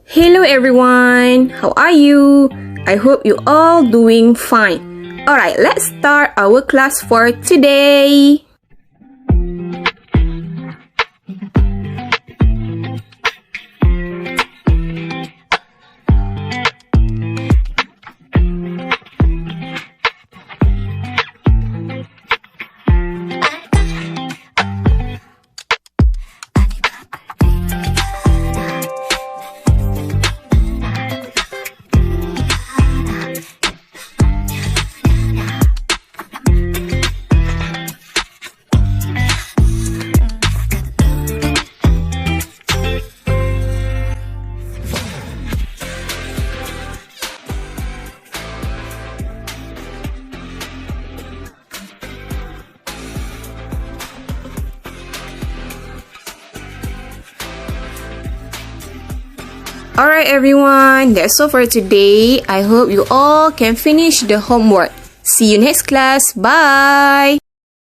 Hello everyone, how are you? I hope you all doing fine. Alright, let's start our class for today. Alright everyone, that's all for today. I hope you all can finish the homework. See you next class. Bye!